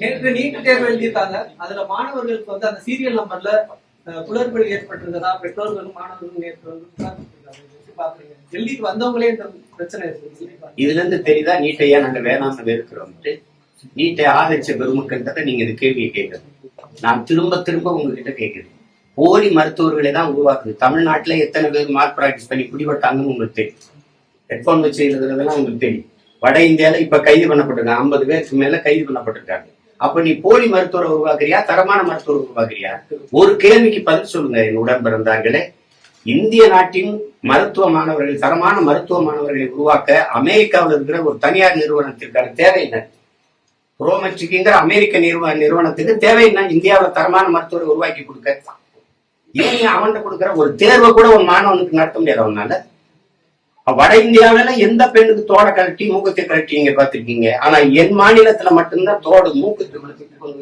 நேற்று நீட் தேர்வு எழுதியிருக்காங்க. அதுல மாணவர்களுக்கு வந்து அந்த சீரியல் நம்பர்ல குளறுபடி ஏற்பட்டிருந்ததா பெற்றோர்களும் மாணவர்களும் நேற்று வந்து பாக்குறீங்க. எழுதிட்டு வந்தவங்களே இந்த பிரச்சனை இருக்கு. இதுல இருந்து தெரியுதா நீட்டையா நாங்க வேணாம்னு இருக்கிறோம். நீட்டை ஆதரிச்ச பெருமக்கள்கிட்ட நீங்க இந்த கேள்வியை கேட்கறது. நான் திரும்ப திரும்ப உங்ககிட்ட கேட்கிறேன். போலி மருத்துவர்களை தான் உருவாக்குது. தமிழ்நாட்டுல எத்தனை பேர் மார்க் பிராக்டிஸ் பண்ணி பிடிபட்டாங்கன்னு உங்களுக்கு தெரியும். ஹெட்போன் வச்சு எழுதுறதெல்லாம் உங்களுக்கு தெரியும். வட இந்தியால இப்ப கைது பண்ணப்பட்டிருக்காங்க. 50 பேருக்கு மேல கைது பண்ணப்பட்டிருக்காங்க. அப்ப நீ போலி மருத்துவரை உருவாக்குறியா, தரமான மருத்துவரை உருவாக்குறியா? ஒரு கேள்விக்கு பதில் சொல்லுங்க என் உடன் பிறந்தார்களே. இந்திய நாட்டின் மருத்துவ மாணவர்கள், தரமான மருத்துவ மாணவர்களை உருவாக்க அமெரிக்காவில் இருக்கிற ஒரு தனியார் நிறுவனத்திற்கான தேவை என்ன? புரோமெட்ரிக்குங்கிற அமெரிக்க நிறுவனத்துக்கு தேவை என்ன? இந்தியாவில் தரமான மருத்துவரை உருவாக்கி கொடுக்க. ஏன் நீ அவன்கிட்ட கொடுக்குற ஒரு தேர்வை கூட ஒரு மாணவனுக்கு நடத்த முடியாது அவனால? வட இந்தியாவில எந்த பெண்ணுக்கு தோட கழட்டி மூக்கத்தை கழட்டி நீங்க பாத்திருக்கீங்க. ஆனா என் மாநிலத்துல மட்டும்தான் தோடு மூக்கத்தை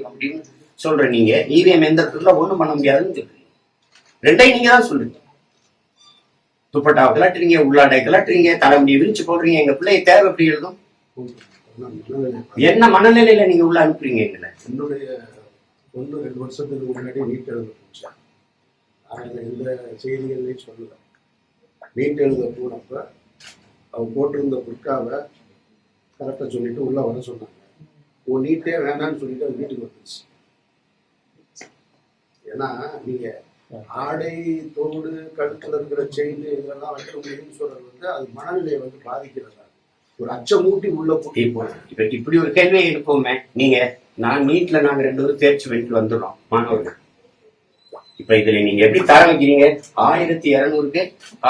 அப்படின்னு சொல்ற நீங்க. இவிஎம் எந்திரத்துல ஒண்ணும் பண்ண முடியாதுன்னு சொல்றீங்க. ரெண்டையும் நீங்க தான் சொல்றீங்க. துப்பட்டாவை கிளட்டுறீங்க, உள்ளாடை கிளட்டுறீங்க, தலைமுடியை விரிச்சு போடுறீங்க. எங்க பிள்ளைய தேர்வு எப்படி எழுதும்? என்ன மனநிலையில நீங்க உள்ள அனுப்புறீங்க எங்களை? என்னுடைய 1-2 வருஷத்துக்கு முன்னாடி நீட் எழுத போச்சேன். எந்த செய்திகள்லையும் சொல்லல. நீட் எழுத போனப்ப அவங்க போட்டிருந்த புட்காவை கரெக்டாக சொல்லிட்டு உள்ள வர சொன்னாங்க. உன் நீட்டே வேணான்னு சொல்லிட்டு அது வீட்டுக்கு வந்துச்சு. ஏன்னா நீங்க ஆடை, தோடு, கழுத்துல இருக்கிற செயின் இதெல்லாம் வைக்க முடியும்னு சொல்றது வந்து அது மனநிலையை வந்து பாதிக்கிறதா, ஒரு அச்சமூட்டி உள்ள போய் இப்ப இப்படி ஒரு கேள்வியை எழுப்போமே. நீங்க நான் நீட்ல நாங்க 2 பேரும் தேர்ச்சி பண்ணிட்டு வந்துடுறோம் மாணவர்கள். இப்ப இதுல நீங்க எப்படி தர வைக்கிறீங்க? 1200க்கு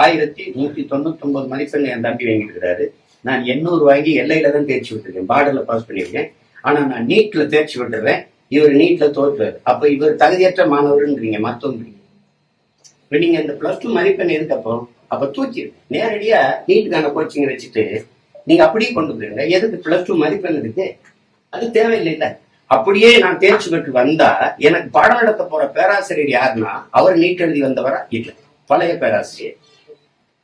1199 மதிப்பெண் என் தம்பி வாங்கிட்டு இருக்கிறாரு. நான் 800 வாங்கி எல்லையில தான் தேர்ச்சி விட்டுருக்கேன், பார்டர்ல பாஸ் பண்ணிருக்கேன். ஆனா நான் நீட்ல தேர்ச்சி விட்டுறேன், இவர் நீட்ல தோற்றுறாரு. அப்ப இவர் தகுதியற்ற மாணவர்ன்றீங்க, மத்தவங்க. நீங்க இந்த +2 மதிப்பெண் எதுக்கப்போ அப்ப தூக்கி நேரடியா நீட்டுக்கான கோச்சிங் வச்சுட்டு நீங்க அப்படியே கொண்டு போயிருங்க. எதுக்கு +2 மதிப்பெண் இருக்கு? அது தேவையில்லை. இல்ல அப்படியே நான் தேர்ச்சி பெற்று வந்தா எனக்கு பாடம் நடத்த போற பேராசிரியர் யாருன்னா அவர் நீட் எழுதி வந்தவரா? இல்ல, பழைய பேராசிரியர்.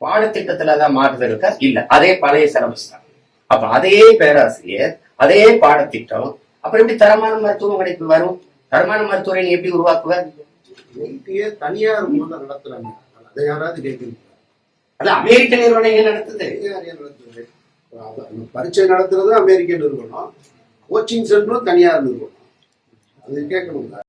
பாடத்திட்டத்துல தான் மாறுதல் இருக்கா? இல்ல, அதே பழைய சிலபஸ் தான். அப்ப அதே பேராசிரியர், அதே பாடத்திட்டம், அப்புறம் எப்படி தரமான மருத்துவம் கிடைப்பு வரும்? தரமான மருத்துவரை நீ எப்படி உருவாக்குவ? நீட்டியே தனியார் மூலம் நடத்துறாங்க. அதை யாராவது கேட்கணும். அது அமெரிக்க நிறுவனங்கள் நடத்துது. பரீட்சை நடத்துறது அமெரிக்க நிறுவனம், கோச்சிங் சென்டரும் தனியார் நிறுவனம். அது கேட்கணுங்களா?